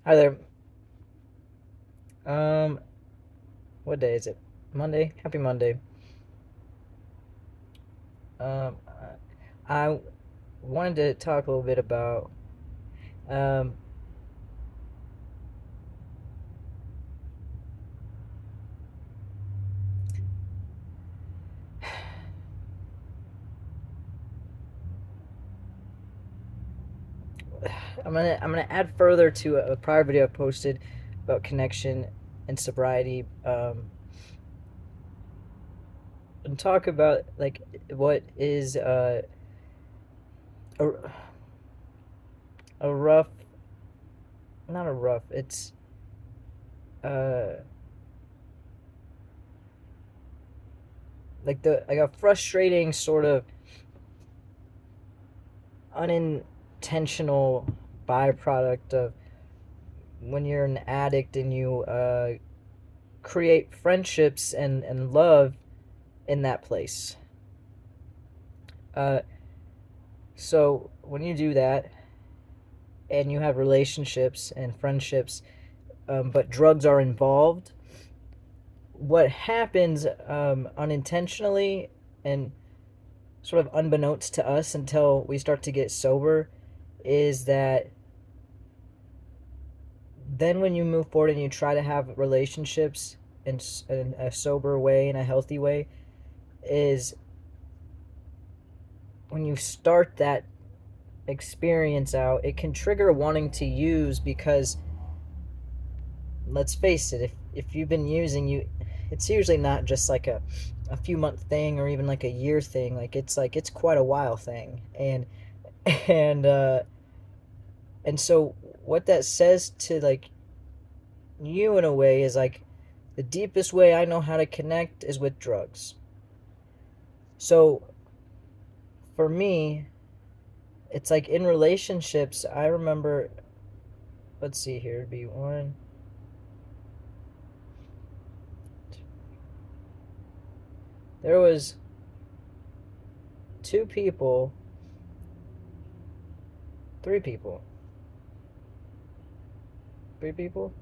Hi there. Um, what day is it? Monday. Happy Monday. Um, I wanted to talk a little bit about. Um, I'm gonna add further to a prior video I posted about connection and sobriety. And talk about like what is a a rough, not a rough. It's uh like a frustrating sort of unintentional byproduct of when you're an addict and you create friendships and love in that place. Uh, so when you do that and you have relationships and friendships, but drugs are involved, what happens unintentionally and sort of unbeknownst to us until we start to get sober is that then when you move forward and you try to have relationships in a sober way, in a healthy way, is when you start that experience out, it can trigger wanting to use because let's face it, if you've been using you, it's usually not just like a few month thing or even like a year thing. Like it's quite a while thing, and and so what that says to like you in a way is like the deepest way I know how to connect is with drugs. So for me, it's like in relationships, I remember, let's see here, it'd be one. There was two people, three people, three people,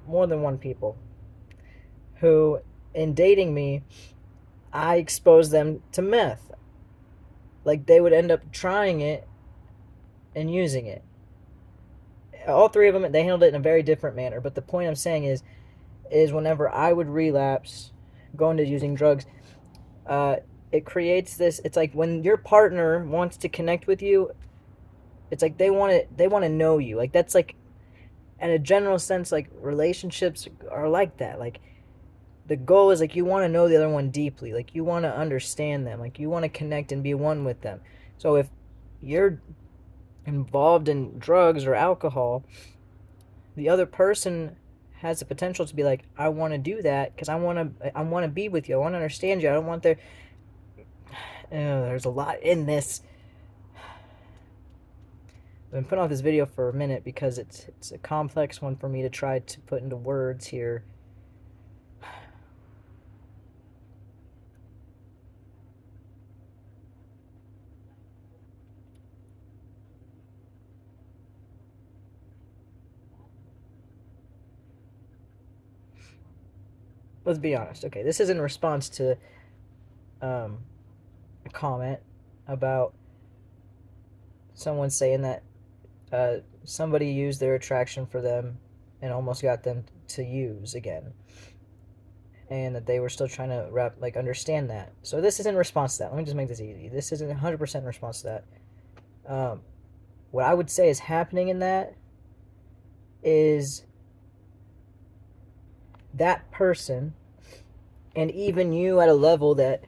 more than one people, who, in dating me, I exposed them to meth. Like they would end up trying it and using it. All three of them, they handled it in a very different manner. But the point I'm saying is whenever I would relapse, go into using drugs, uh, it creates this. It's like when your partner wants to connect with you, it's like they want to know you. Like that's like in a general sense, like relationships are like that. Like the goal is like you want to know the other one deeply, like you want to understand them, like you want to connect and be one with them. So if you're involved in drugs or alcohol, the other person has the potential to be like, I want to do that because I want to be with you, I want to understand you, I don't want there. There's a lot in this. I've been putting off this video for a minute because it's a complex one for me to try to put into words here. Let's be honest. Okay, this is in response to um, a comment about someone saying that somebody used their attraction for them and almost got them to use again, and that they were still trying to understand that. So this is in response to that. Let me just make this easy. This isn't 100% in response to that. What I would say is happening in that is that person and even you at a level that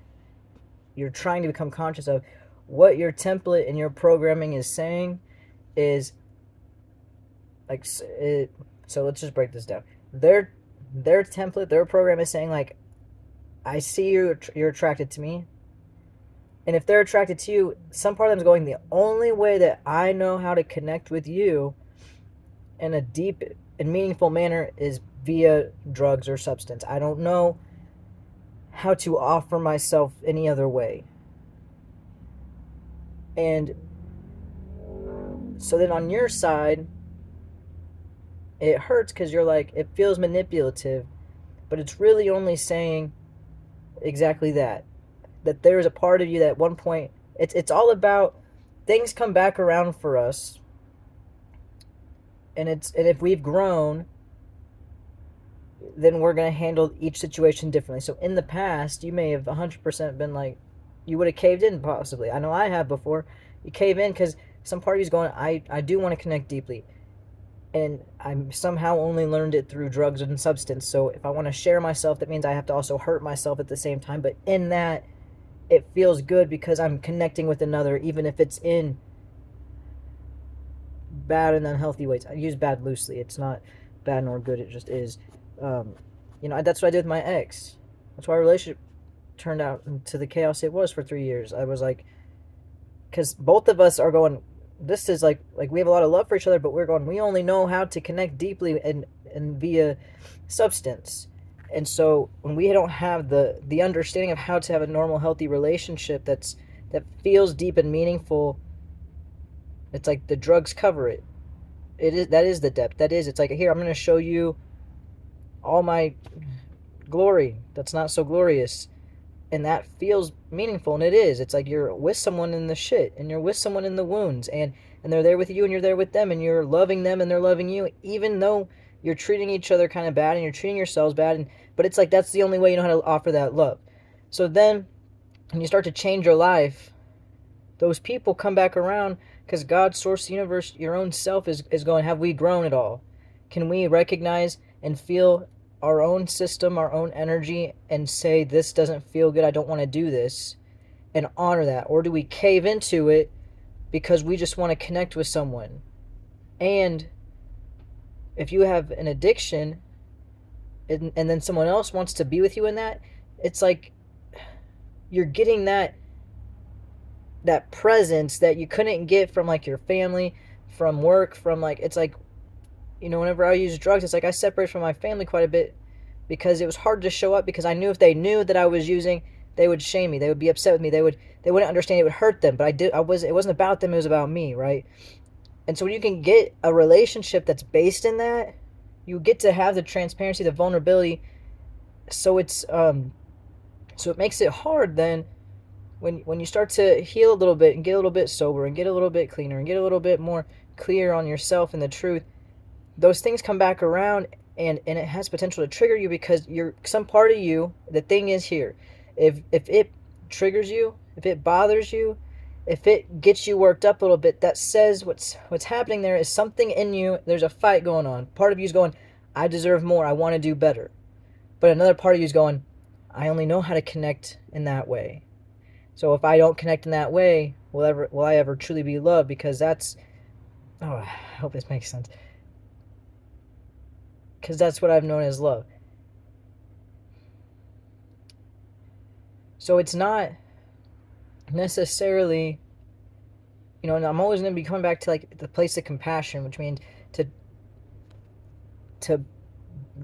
you're trying to become conscious of, what your template and your programming is saying is like it, so let's just break this down. Their template, their program is saying like, I see you're attracted to me, and if they're attracted to you, some part of them is going, the only way that I know how to connect with you in a deep and meaningful manner is via drugs or substance. I don't know how to offer myself any other way. And So then on your side, it hurts because you're like, it feels manipulative, but it's really only saying exactly that. That there's a part of you that at one point, it's all about things come back around for us, and if we've grown, then we're going to handle each situation differently. So in the past, you may have 100% been like, you would have caved in possibly. I know I have before. You cave in because some part of you's going, I do want to connect deeply. And I somehow only learned it through drugs and substance. So if I want to share myself, that means I have to also hurt myself at the same time. But in that, it feels good because I'm connecting with another, even if it's in bad and unhealthy ways. I use bad loosely. It's not bad nor good. It just is. Um, that's what I did with my ex. That's why our relationship turned out into the chaos it was for 3 years. I was like, because both of us are going, this is like we have a lot of love for each other, but we're going, we only know how to connect deeply and via substance. And so when we don't have the understanding of how to have a normal, healthy relationship that feels deep and meaningful, it's like the drugs cover it. That is the depth. It's like, here, I'm going to show you all my glory that's not so glorious, and that feels meaningful, and it is. It's like you're with someone in the shit, and you're with someone in the wounds, and they're there with you, and you're there with them, and you're loving them, and they're loving you, even though you're treating each other kind of bad, and you're treating yourselves bad, but it's like that's the only way you know how to offer that love. So then when you start to change your life, those people come back around because God, source, the universe, your own self is going, have we grown at all? Can we recognize and feel our own system, our own energy, and say, this doesn't feel good, I don't want to do this, and honor that? Or do we cave into it because we just want to connect with someone? And if you have an addiction and then someone else wants to be with you in that, it's like you're getting that presence that you couldn't get from like your family, from work, from like, it's like, whenever I use drugs, it's like I separate from my family quite a bit because it was hard to show up, because I knew if they knew that I was using, they would shame me, they would be upset with me, they wouldn't understand, it would hurt them. But it wasn't about them, it was about me, right? And so when you can get a relationship that's based in that, you get to have the transparency, the vulnerability. So it's so it makes it hard then when you start to heal a little bit and get a little bit sober and get a little bit cleaner and get a little bit more clear on yourself and the truth. Those things come back around, and it has potential to trigger you because you're some part of you. The thing is here, if it triggers you, if it bothers you, if it gets you worked up a little bit, that says what's happening there is something in you. There's a fight going on. Part of you is going, I deserve more, I want to do better. But another part of you is going, I only know how to connect in that way. So if I don't connect in that way, will I ever truly be loved? Because that's, I hope this makes sense, because that's what I've known as love. So it's not necessarily, and I'm always going to be coming back to like the place of compassion, which means to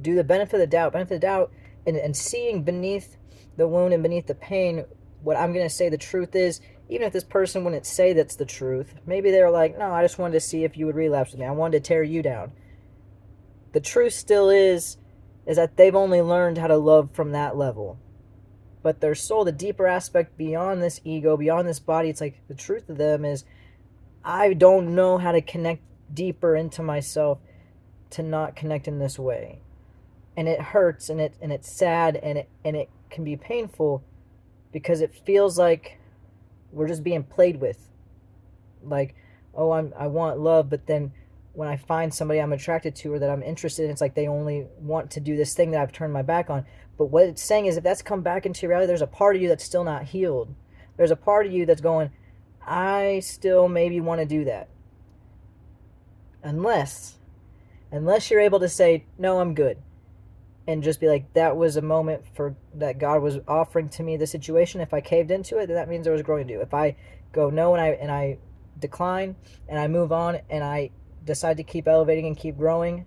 do the benefit of the doubt, and seeing beneath the wound and beneath the pain, what I'm going to say the truth is, even if this person wouldn't say that's the truth, maybe they're like, no, I just wanted to see if you would relapse with me. I wanted to tear you down. The truth still is that they've only learned how to love from that level. But their soul, the deeper aspect beyond this ego, beyond this body, it's like the truth of them is, I don't know how to connect deeper into myself to not connect in this way. And it hurts, and it's sad, and it can be painful because it feels like we're just being played with. Like, oh, I want love, but then when I find somebody I'm attracted to or that I'm interested in, it's like they only want to do this thing that I've turned my back on. But what it's saying is, if that's come back into reality, there's a part of you that's still not healed. There's a part of you that's going, I still maybe want to do that. Unless you're able to say, no, I'm good. And just be like, that was a moment for that God was offering to me the situation. If I caved into it, then that means there was growing to do. If I go no and I decline and I move on and I decide to keep elevating and keep growing,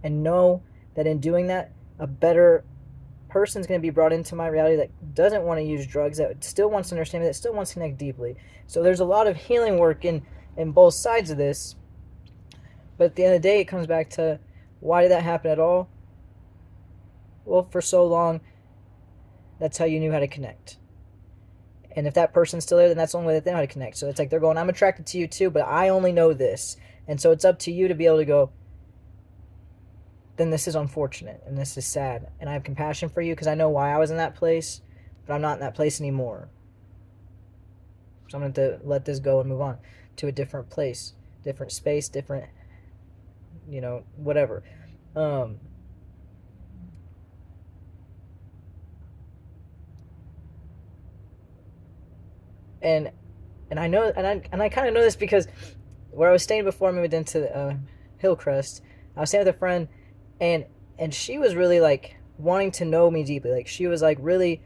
and know that in doing that, a better person's going to be brought into my reality that doesn't want to use drugs, that still wants to understand me, that still wants to connect deeply. So there's a lot of healing work in both sides of this. But at the end of the day, it comes back to, why did that happen at all? Well, for so long, that's how you knew how to connect. And if that person's still there, then that's the only way that they know how to connect. So it's like they're going, I'm attracted to you too, but I only know this. And so it's up to you to be able to go, then this is unfortunate and this is sad. And I have compassion for you because I know why I was in that place, but I'm not in that place anymore. So I'm going to let this go and move on to a different place, different space, different, whatever. And I know, and I kind of know this because where I was staying before I moved into Hillcrest, I was staying with a friend, and she was really like wanting to know me deeply. Like she was like really,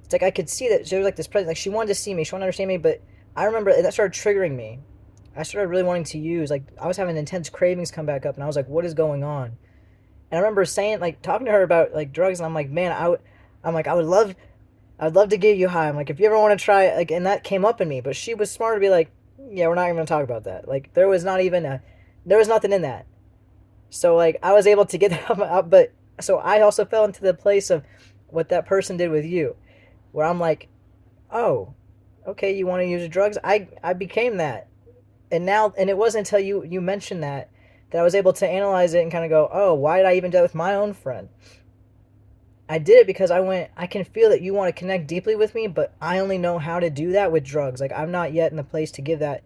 it's like I could see that she was like this presence. Like she wanted to see me, she wanted to understand me. But I remember that started triggering me. I started really wanting to use, like I was having intense cravings come back up, and I was like, what is going on? And I remember saying, like talking to her about like drugs, and I'm like, man, I'm like, I'd love to get you high. I'm like, if you ever want to try it, like, and that came up in me. But she was smart to be like, yeah, we're not even gonna talk about that. Like, there was nothing in that. So like, I was able to get that out, but so I also fell into the place of what that person did with you, where I'm like, oh, okay, you want to use drugs? I became that, and now, and it wasn't until you mentioned that I was able to analyze it and kind of go, oh, why did I even do that with my own friend? I did it because I can feel that you want to connect deeply with me, but I only know how to do that with drugs. Like, I'm not yet in the place to give that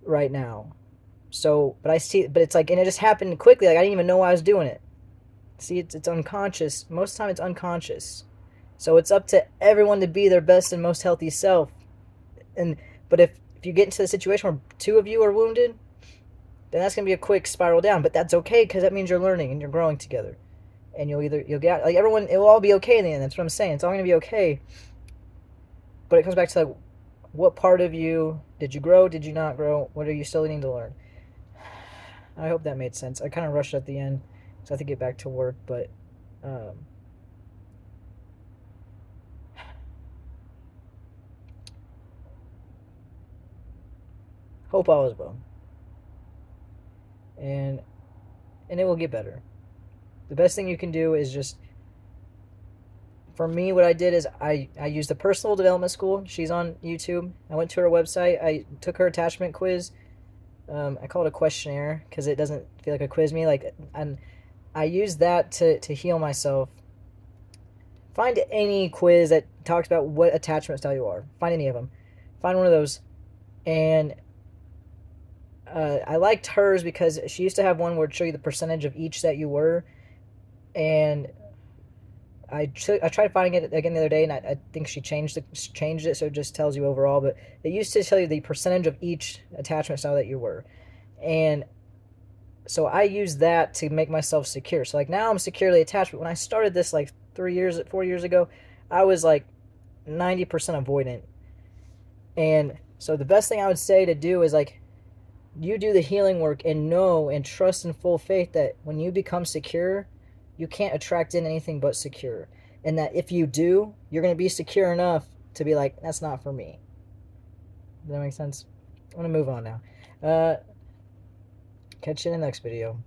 right now. So, but I see, but it's like, and it just happened quickly. Like, I didn't even know why I was doing it. See, it's unconscious. Most of the time, it's unconscious. So, it's up to everyone to be their best and most healthy self. And, but if you get into the situation where two of you are wounded, then that's going to be a quick spiral down. But that's okay because that means you're learning and you're growing together. And you'll get, like, everyone, it will all be okay in the end. That's what I'm saying. It's all gonna be okay. But it comes back to, like, what part of you did you grow? Did you not grow? What are you still needing to learn? I hope that made sense. I kind of rushed at the end because I have to get back to work. But um, hope all is well, and it will get better. The best thing you can do is just, for me, what I did is I used the personal development school. She's on YouTube. I went to her website. I took her attachment quiz. I call it a questionnaire because it doesn't feel like a quiz me. Like, and I used that to heal myself. Find any quiz that talks about what attachment style you are. Find any of them. Find one of those. And I liked hers because she used to have one where it showed you the percentage of each that you were. And I tried finding it again the other day, and I think she changed it, so it just tells you overall. But it used to tell you the percentage of each attachment style that you were, and so I used that to make myself secure. So like now I'm securely attached, but when I started this like 4 years ago, I was like 90% avoidant. And so the best thing I would say to do is, like, you do the healing work and know and trust in full faith that when you become secure, you can't attract in anything but secure. And that if you do, you're going to be secure enough to be like, that's not for me. Does that make sense? I'm going to move on now. Catch you in the next video.